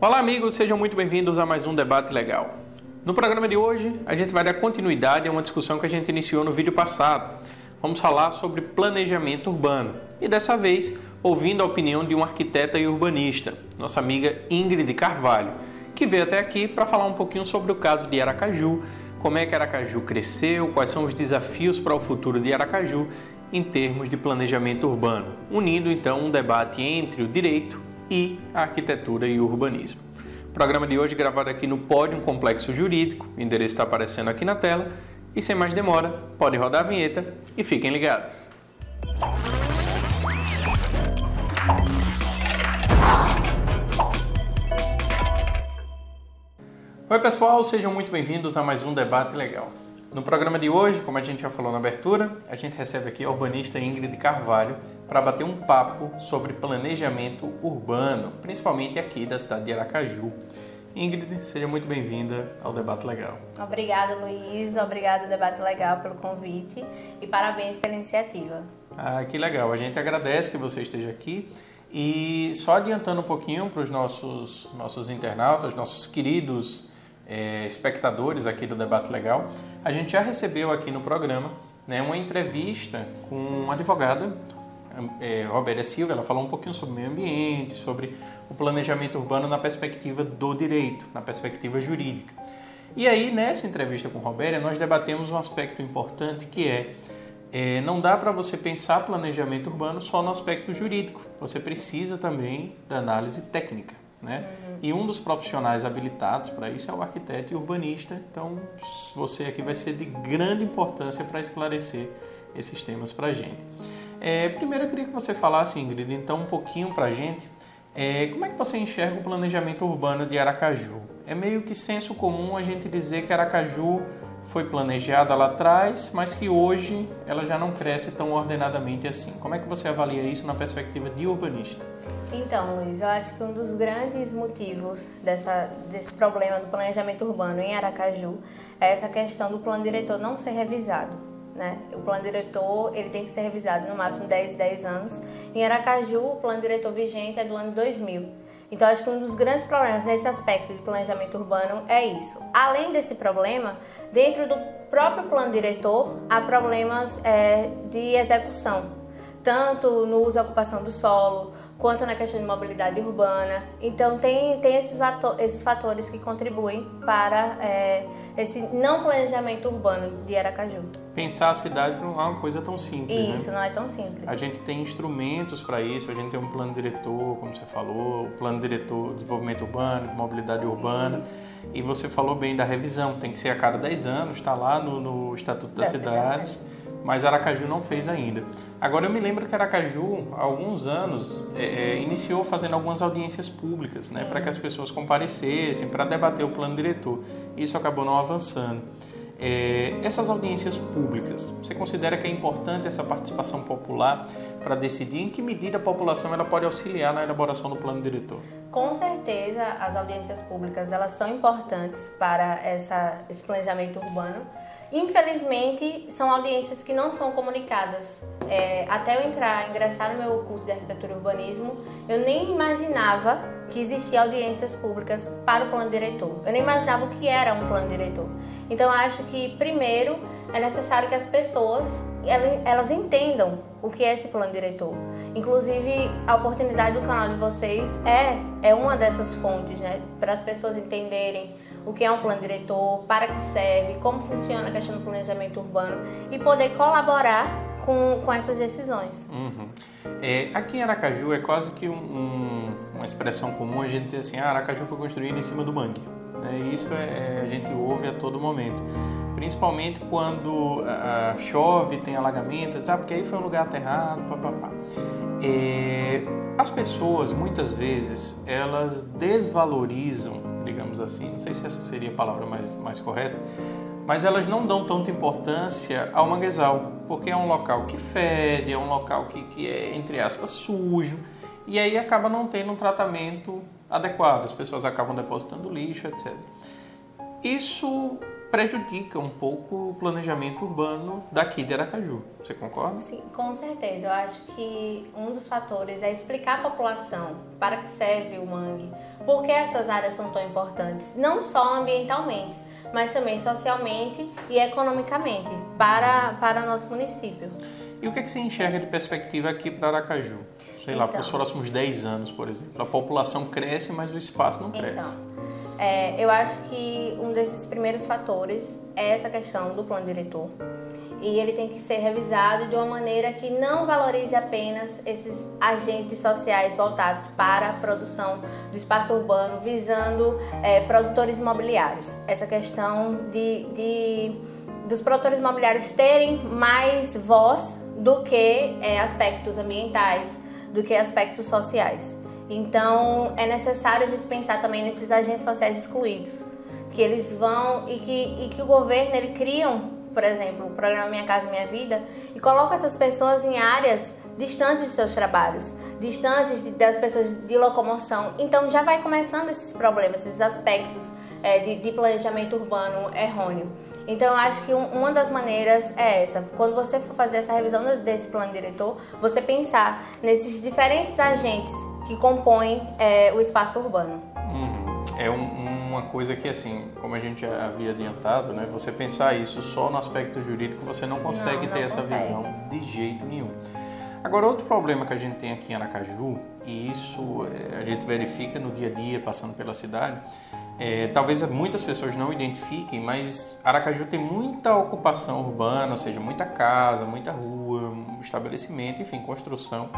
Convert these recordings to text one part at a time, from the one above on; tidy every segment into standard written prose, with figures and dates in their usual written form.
Olá amigos, sejam muito bem-vindos a mais um Debate Legal. No programa de hoje, a gente vai dar continuidade a uma discussão que a gente iniciou no vídeo passado. Vamos falar sobre planejamento urbano e dessa vez, ouvindo a opinião de uma arquiteta e urbanista, nossa amiga Ingrid Carvalho, que veio até aqui para falar um pouquinho sobre o caso de Aracaju, como é que Aracaju cresceu, quais são os desafios para o futuro de Aracaju em termos de planejamento urbano, unindo então um debate entre o direito e a arquitetura e o urbanismo. O programa de hoje é gravado aqui no Pódium Complexo Jurídico, o endereço está aparecendo aqui na tela, e sem mais demora, pode rodar a vinheta e fiquem ligados. Oi pessoal, sejam muito bem-vindos a mais um Debate Legal. No programa de hoje, como a gente já falou na abertura, a gente recebe aqui a urbanista Ingrid Carvalho para bater um papo sobre planejamento urbano, principalmente aqui da cidade de Aracaju. Ingrid, seja muito bem-vinda ao Debate Legal. Obrigada, Luiz. Obrigada, Debate Legal, pelo convite e parabéns pela iniciativa. Que legal. A gente agradece que você esteja aqui e só adiantando um pouquinho para os nossos internautas, nossos queridos espectadores aqui do Debate Legal, a gente já recebeu aqui no programa uma entrevista com uma advogada, Robéria Silva. Ela falou um pouquinho sobre o meio ambiente, sobre o planejamento urbano na perspectiva do direito, na perspectiva jurídica. E aí, nessa entrevista com Robéria, nós debatemos um aspecto importante que não dá para você pensar planejamento urbano só no aspecto jurídico, você precisa também da análise técnica, né? E um dos profissionais habilitados para isso é o arquiteto e urbanista, então você aqui vai ser de grande importância para esclarecer esses temas para a gente. Primeiro eu queria que você falasse, Ingrid, então um pouquinho para a gente, como é que você enxerga o planejamento urbano de Aracaju? É meio que senso comum a gente dizer que Aracaju foi planejada lá atrás, mas que hoje ela já não cresce tão ordenadamente assim. Como é que você avalia isso na perspectiva de urbanista? Então, Luiz, eu acho que um dos grandes motivos desse problema do planejamento urbano em Aracaju é essa questão do plano diretor não ser revisado, né? O plano diretor ele tem que ser revisado no máximo 10 anos. Em Aracaju, o plano diretor vigente é do ano 2000. Então, acho que um dos grandes problemas nesse aspecto de planejamento urbano é isso. Além desse problema, dentro do próprio plano diretor, há problemas de execução, tanto no uso e ocupação do solo, quanto na questão de mobilidade urbana. Então, tem esses fatores que contribuem para esse não planejamento urbano de Aracaju. Pensar a cidade não é uma coisa tão simples, Isso, não é tão simples. A gente tem instrumentos para isso, a gente tem um plano diretor, como você falou, o plano diretor de desenvolvimento urbano, de mobilidade urbana. Isso. E você falou bem da revisão, tem que ser a cada 10 anos, está lá no Estatuto das Cidades. Mas Aracaju não fez ainda. Agora eu me lembro que Aracaju, há alguns anos, iniciou fazendo algumas audiências públicas, né, para que as pessoas comparecessem, para debater o plano diretor. Isso acabou não avançando. Essas audiências públicas, você considera que é importante essa participação popular para decidir em que medida a população ela pode auxiliar na elaboração do plano diretor? Com certeza, as audiências públicas elas são importantes para esse planejamento urbano. Infelizmente, são audiências que não são comunicadas. Até eu ingressar no meu curso de arquitetura e urbanismo, eu nem imaginava que existiam audiências públicas para o plano diretor. Eu nem imaginava o que era um plano diretor. Então, eu acho que, primeiro, é necessário que as pessoas elas entendam o que é esse plano diretor. Inclusive, a oportunidade do canal de vocês é uma dessas fontes, né, para as pessoas entenderem o que é um plano diretor, para que serve, como funciona a questão do planejamento urbano e poder colaborar com essas decisões. Aqui em Aracaju é quase que uma expressão comum a gente dizer assim, Aracaju foi construído em cima do mangue. Isso a gente ouve a todo momento, principalmente quando chove, tem alagamento, porque aí foi um lugar aterrado, papapá. As pessoas, muitas vezes, elas desvalorizam, digamos assim, não sei se essa seria a palavra mais correta, mas elas não dão tanta importância ao manguezal, porque é um local que fede, é um local que é, entre aspas, sujo, e aí acaba não tendo um tratamento adequado, as pessoas acabam depositando lixo, etc. Isso prejudica um pouco o planejamento urbano daqui de Aracaju. Você concorda? Sim, com certeza. Eu acho que um dos fatores é explicar à população para que serve o mangue, por que essas áreas são tão importantes, não só ambientalmente, mas também socialmente e economicamente para o nosso município. E o que é que você enxerga de perspectiva aqui para Aracaju? Sei lá, para os próximos 10 anos, por exemplo. A população cresce, mas o espaço não cresce. Eu acho que um desses primeiros fatores é essa questão do plano diretor. E ele tem que ser revisado de uma maneira que não valorize apenas esses agentes sociais voltados para a produção do espaço urbano, visando produtores imobiliários. Essa questão dos produtores imobiliários terem mais voz do que aspectos ambientais, do que aspectos sociais. Então, é necessário a gente pensar também nesses agentes sociais excluídos, que eles vão e que o governo, ele criam, por exemplo, o programa Minha Casa Minha Vida, e coloca essas pessoas em áreas distantes de seus trabalhos, distantes das pessoas de locomoção. Então, já vai começando esses problemas, esses aspectos de planejamento urbano errôneo. Então, eu acho que uma das maneiras é essa. Quando você for fazer essa revisão desse plano diretor, você pensar nesses diferentes agentes que compõem o espaço urbano. É uma coisa que, assim, como a gente havia adiantado, né, você pensar isso só no aspecto jurídico, você não consegue ter essa visão de jeito nenhum. Agora, outro problema que a gente tem aqui em Aracaju, e isso a gente verifica no dia a dia, passando pela cidade, talvez muitas pessoas não identifiquem, mas Aracaju tem muita ocupação urbana, ou seja, muita casa, muita rua, estabelecimento, enfim, construção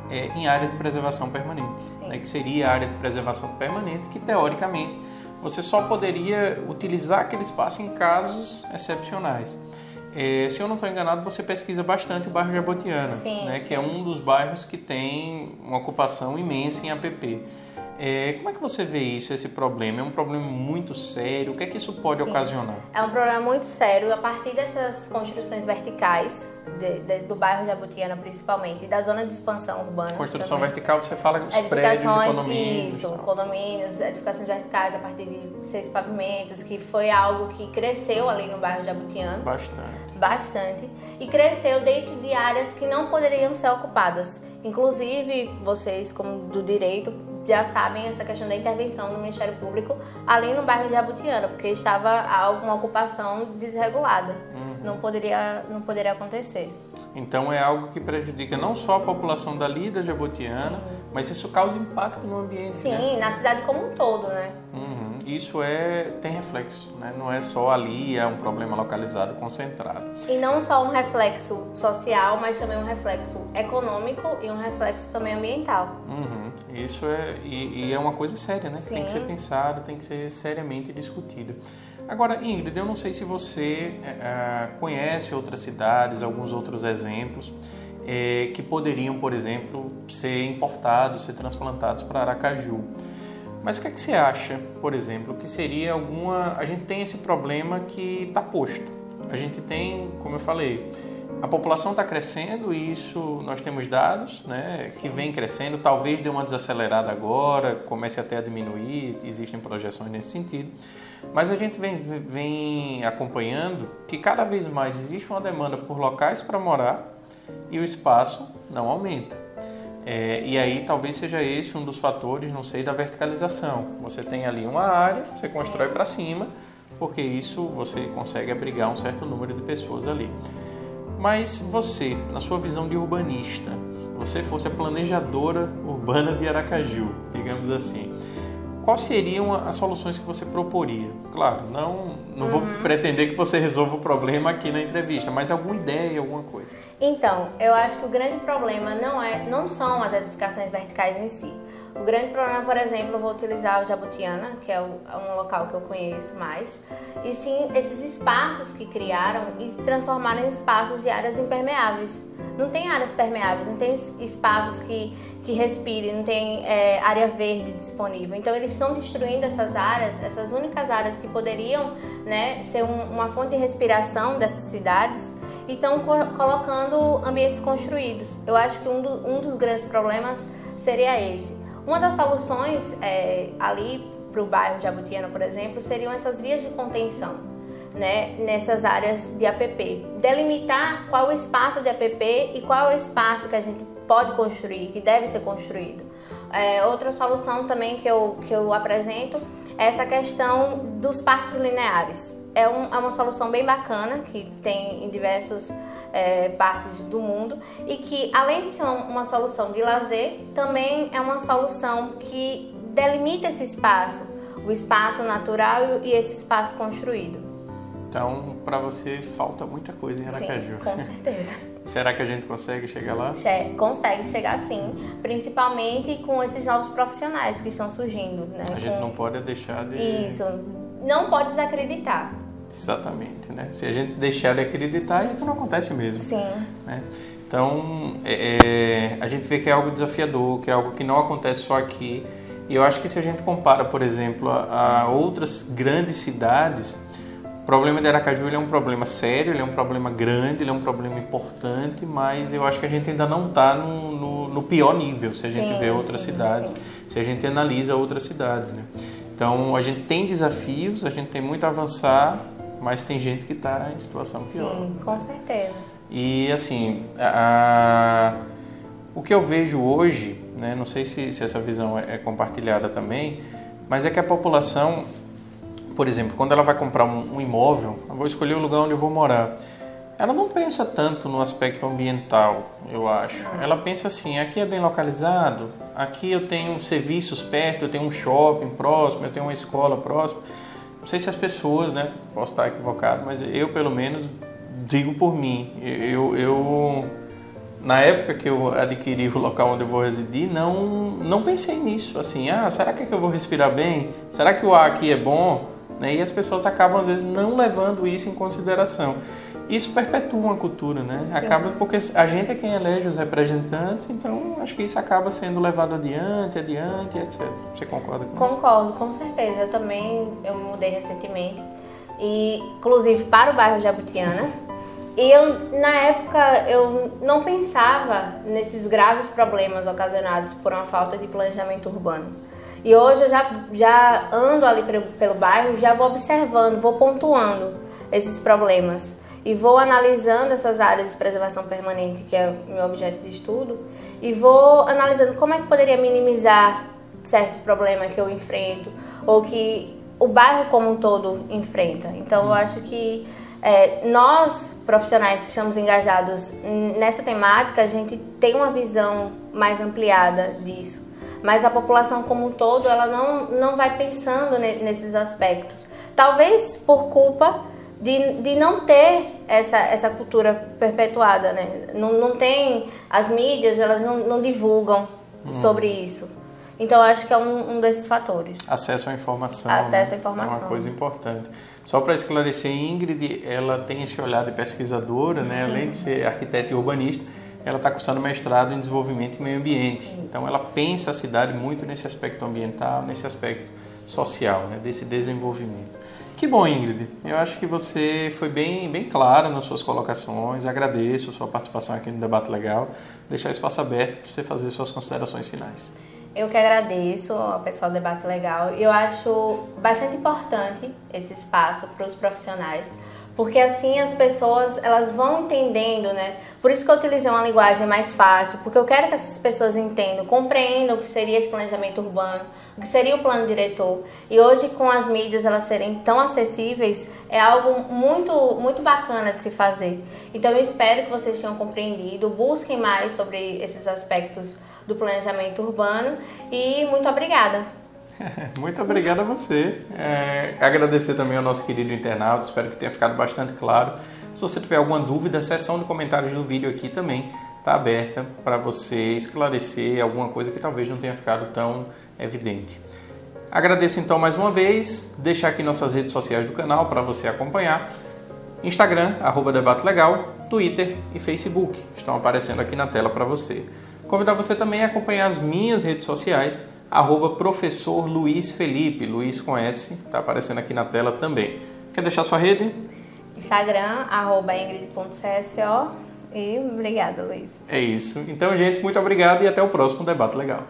em área de preservação permanente, né, que seria a área de preservação permanente, que teoricamente você só poderia utilizar aquele espaço em casos excepcionais. Se eu não estou enganado, você pesquisa bastante o bairro Jabotiana, né, que é um dos bairros que tem uma ocupação imensa em APP. Como é que você vê isso, esse problema? É um problema muito sério? O que é que isso pode ocasionar? É um problema muito sério. A partir dessas construções verticais, do bairro Jabotiana principalmente, e da zona de expansão urbana. Construção vertical, você fala dos prédios de condomínios. Isso, condomínios, edificações verticais a partir de 6 pavimentos, que foi algo que cresceu ali no bairro Jabotiana. Bastante. E cresceu dentro de áreas que não poderiam ser ocupadas. Inclusive, vocês, como do direito, já sabem essa questão da intervenção do Ministério Público ali no bairro de Jabotiana, porque estava uma ocupação desregulada. Não poderia acontecer. Então é algo que prejudica não só a população dali da Jabotiana, mas isso causa impacto no ambiente. Sim, na cidade como um todo, né? Isso tem reflexo, né? Não é só ali, é um problema localizado, concentrado. E não só um reflexo social, mas também um reflexo econômico e um reflexo também ambiental. Isso é uma coisa séria, né? Que tem que ser pensada, tem que ser seriamente discutida. Agora, Ingrid, eu não sei se você conhece outras cidades, alguns outros exemplos que poderiam, por exemplo, ser importados, ser transplantados para Aracaju. Mas o que é que você acha, por exemplo, que seria A gente tem esse problema que está posto. A gente tem, como eu falei, a população está crescendo e isso nós temos dados, né, que vem crescendo, talvez dê uma desacelerada agora, comece até a diminuir, existem projeções nesse sentido. Mas a gente vem acompanhando que cada vez mais existe uma demanda por locais para morar e o espaço não aumenta. E aí talvez seja esse um dos fatores, não sei, da verticalização. Você tem ali uma área, você constrói para cima, porque isso você consegue abrigar um certo número de pessoas ali. Mas você, na sua visão de urbanista, você fosse a planejadora urbana de Aracaju, digamos assim, quais seriam as soluções que você proporia? Claro, não vou pretender que você resolva o problema aqui na entrevista, mas alguma ideia, alguma coisa. Então, eu acho que o grande problema não são as edificações verticais em si. O grande problema, por exemplo, eu vou utilizar o Jabotiana, que é um local que eu conheço mais, e sim esses espaços que criaram e transformaram em espaços de áreas impermeáveis. Não tem áreas permeáveis, não tem espaços que respirem, não tem área verde disponível. Então eles estão destruindo essas áreas, essas únicas áreas que poderiam, né, ser uma fonte de respiração dessas cidades, e estão colocando ambientes construídos. Eu acho que um dos grandes problemas seria esse. Uma das soluções ali para o bairro Jabotiana, por exemplo, seriam essas vias de contenção. né, nessas áreas de APP. Delimitar qual é o espaço de APP e qual é o espaço que a gente pode construir, que deve ser construído. Outra solução também que eu apresento é essa questão dos parques lineares. É uma solução bem bacana, que tem em diversas partes do mundo e que, além de ser uma solução de lazer, também é uma solução que delimita esse espaço, o espaço natural e esse espaço construído. Então, para você, falta muita coisa em Aracaju. Sim, com certeza. Será que a gente consegue chegar lá? Consegue chegar sim, principalmente com esses novos profissionais que estão surgindo, né? A gente não pode deixar de... Isso, não pode desacreditar. Exatamente, né? Se a gente deixar de acreditar, é que não acontece mesmo. Sim. Né? Então, a gente vê que é algo desafiador, que é algo que não acontece só aqui. E eu acho que se a gente compara, por exemplo, a outras grandes cidades, o problema de Aracaju ele é um problema sério, ele é um problema grande, ele é um problema importante, mas eu acho que a gente ainda não está no pior nível, se a gente vê outras cidades, se a gente analisa outras cidades, né? Então, a gente tem desafios, a gente tem muito a avançar, mas tem gente que está em situação pior. Sim, com certeza. E, assim, o que eu vejo hoje, né, não sei se essa visão é compartilhada também, mas é que a população, por exemplo, quando ela vai comprar um imóvel, eu vou escolher o lugar onde eu vou morar, ela não pensa tanto no aspecto ambiental, eu acho. Ela pensa assim, aqui é bem localizado, aqui eu tenho serviços perto, eu tenho um shopping próximo, eu tenho uma escola próxima. Não sei se as pessoas, né, posso estar equivocado, mas eu pelo menos digo por mim. Na época que eu adquiri o local onde eu vou residir, não pensei nisso. Assim, será que eu vou respirar bem? Será que o ar aqui é bom? Né? E as pessoas acabam, às vezes, não levando isso em consideração. Isso perpetua uma cultura, né? Sim. Acaba porque a gente é quem elege os representantes, então acho que isso acaba sendo levado adiante, etc. Você concorda com isso? Concordo, com certeza. Eu me mudei recentemente, e inclusive para o bairro Jabutiana. E na época, eu não pensava nesses graves problemas ocasionados por uma falta de planejamento urbano. E hoje eu já ando ali pelo bairro, já vou observando, vou pontuando esses problemas. E vou analisando essas áreas de preservação permanente, que é o meu objeto de estudo, e vou analisando como é que poderia minimizar certo problema que eu enfrento, ou que o bairro como um todo enfrenta. Então eu acho que nós, profissionais que estamos engajados nessa temática, a gente tem uma visão mais ampliada disso. Mas a população como um todo, ela não vai pensando nesses aspectos. Talvez por culpa de não ter essa cultura perpetuada, né? Não tem, as mídias, elas não divulgam sobre isso. Então, eu acho que é um desses fatores. Acesso à informação. Acesso à informação. É uma coisa importante. Só para esclarecer, Ingrid, ela tem esse olhar de pesquisadora, né? Além de ser arquiteta e urbanista, ela está cursando mestrado em desenvolvimento e meio ambiente. Então, ela pensa a cidade muito nesse aspecto ambiental, nesse aspecto social, né? Desse desenvolvimento. Que bom, Ingrid. Eu acho que você foi bem clara nas suas colocações. Agradeço a sua participação aqui no Debate Legal. Vou deixar o espaço aberto para você fazer suas considerações finais. Eu que agradeço ao pessoal do Debate Legal. Eu acho bastante importante esse espaço para os profissionais, porque assim as pessoas elas vão entendendo, né? Por isso que eu utilizei uma linguagem mais fácil, porque eu quero que essas pessoas entendam, compreendam o que seria esse planejamento urbano, o que seria o plano diretor. E hoje, com as mídias elas serem tão acessíveis, é algo muito bacana de se fazer. Então eu espero que vocês tenham compreendido, busquem mais sobre esses aspectos do planejamento urbano e muito obrigada. Muito obrigado a você. Agradecer também ao nosso querido internauta, espero que tenha ficado bastante claro. Se você tiver alguma dúvida, a seção de comentários do vídeo aqui também está aberta para você esclarecer alguma coisa que talvez não tenha ficado tão evidente. Agradeço então mais uma vez, deixar aqui nossas redes sociais do canal para você acompanhar. Instagram, @DebateLegal, Twitter e Facebook estão aparecendo aqui na tela para você. Convidar você também a acompanhar as minhas redes sociais, @Professor Luiz Felipe, Luiz com S, está aparecendo aqui na tela também. Quer deixar sua rede? Instagram, @Ingrid.cso, e obrigada, Luiz. É isso. Então, gente, muito obrigado e até o próximo Debate Legal.